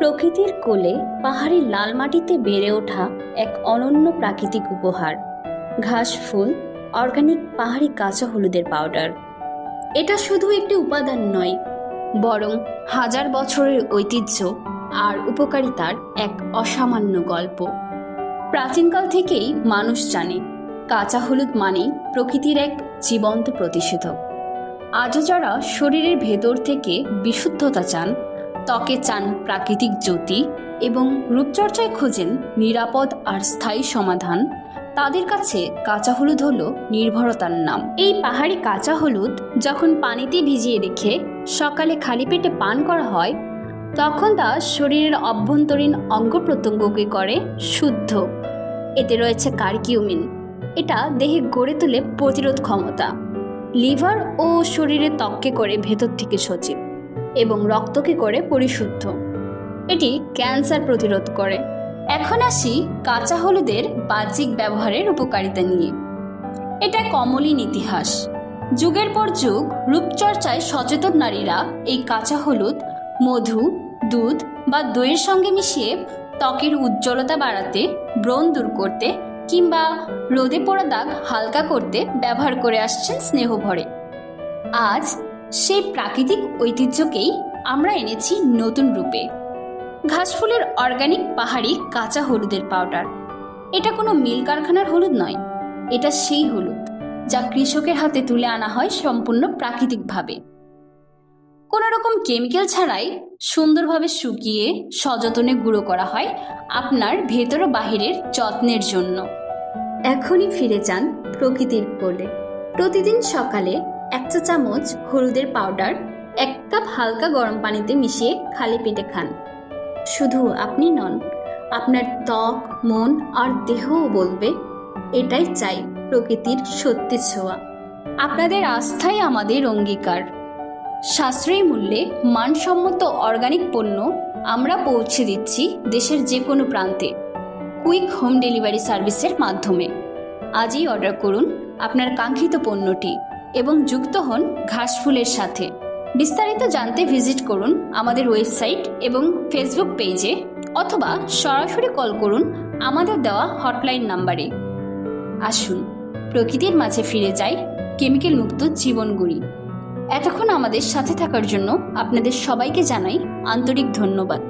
প্রকৃতির কোলে পাহাড়ি লাল মাটিতে বেড়ে ওঠা এক অনন্য প্রাকৃতিক উপহার, ঘাস ফুল, অর্গানিক পাহাড়ি কাঁচা হলুদের পাউডার। এটা শুধু একটি উপাদান নয়, বরং হাজার বছরের ঐতিহ্য আর উপকারিতার এক অসামান্য গল্প। প্রাচীনকাল থেকেই মানুষ জানে কাঁচা হলুদ মানেই প্রকৃতির এক জীবন্ত প্রতিষেধক। আজও যারা শরীরের ভেতর থেকে বিশুদ্ধতা চান, ত্বকে চান প্রাকৃতিক জ্যোতি এবং রূপচর্চায় খোঁজেন নিরাপদ আর স্থায়ী সমাধান, তাদের কাছে কাঁচা হলুদ হলো নির্ভরতার নাম। এই পাহাড়ি কাঁচা হলুদ যখন পানিতে ভিজিয়ে রেখে সকালে খালি পেটে পান করা হয়, তখন তা শরীরের অভ্যন্তরীণ অঙ্গ প্রত্যঙ্গকে করে শুদ্ধ। এতে রয়েছে কারকিউমিন, এটা দেহে গড়ে তোলে প্রতিরোধ ক্ষমতা, লিভার ও শরীরের ত্বককে করে ভেতর থেকে সজীব এবং রক্তকে করে পরিশুদ্ধ। এটি ক্যান্সার প্রতিরোধ করে। এখন আসি কাঁচা হলুদের বাহ্যিক ব্যবহারের উপকারিতা নিয়ে। এটা এক অমলিন ইতিহাস। যুগের পর যুগ রূপচর্চায় সচেতন নারীরা এই কাঁচা হলুদ মধু, দুধ বা দইয়ের সঙ্গে মিশিয়ে ত্বকের উজ্জ্বলতা বাড়াতে, ব্রণ দূর করতে কিংবা রোদে পোড়া দাগ হালকা করতে ব্যবহার করে আসছেন স্নেহভরে। আজ সেই প্রাকৃতিক ঐতিহ্যকেই আমরা এনেছি নতুন রূপে। ঘাসফুলের অর্গানিক পাহাড়ি কাঁচা হলুদের পাউডার। এটা কোনো মিল কারখানার হলুদ নয়, এটা সেই হলুদ যা কৃষকের হাতে তুলে আনা হয় সম্পূর্ণ প্রাকৃতিকভাবে। কোনো রকম কেমিক্যাল ছাড়াই সুন্দরভাবে শুকিয়ে সযত্নে গুঁড়ো করা হয় আপনার ভেতর ও বাহিরের যত্নের জন্য। এখনই ফিরে যান প্রকৃতির কোলে। প্রতিদিন সকালে 1 চা চামচ হলুদের পাউডার 1 কাপ হালকা গরম পানিতে মিশিয়ে খালি পেটে খান। শুধু আপনি নন, আপনার ত্বক, মন আর দেহও বলবে, এটাই চাই প্রকৃতির সত্যি ছোঁয়া। আপনাদের আস্থাই আমাদের অঙ্গীকার। সাশ্রয়ী মূল্যে মানসম্মত অর্গানিক পণ্য আমরা পৌঁছে দিচ্ছি দেশের যে কোনো প্রান্তে, কুইক হোম ডেলিভারি সার্ভিসের মাধ্যমে। আজই অর্ডার করুন আপনার কাঙ্ক্ষিত পণ্যটি এবং যুক্ত হন ঘাসফুলের সাথে। বিস্তারিত জানতে ভিজিট করুন আমাদের ওয়েবসাইট এবং ফেসবুক পেজে, অথবা সরাসরি কল করুন আমাদের দেওয়া হটলাইন নাম্বারে। আসুন প্রকৃতির মাঝে ফিরে যাই কেমিক্যাল মুক্ত জীবনগুড়ি। এতক্ষণ আমাদের সাথে থাকার জন্য আপনাদের সবাইকে জানাই আন্তরিক ধন্যবাদ।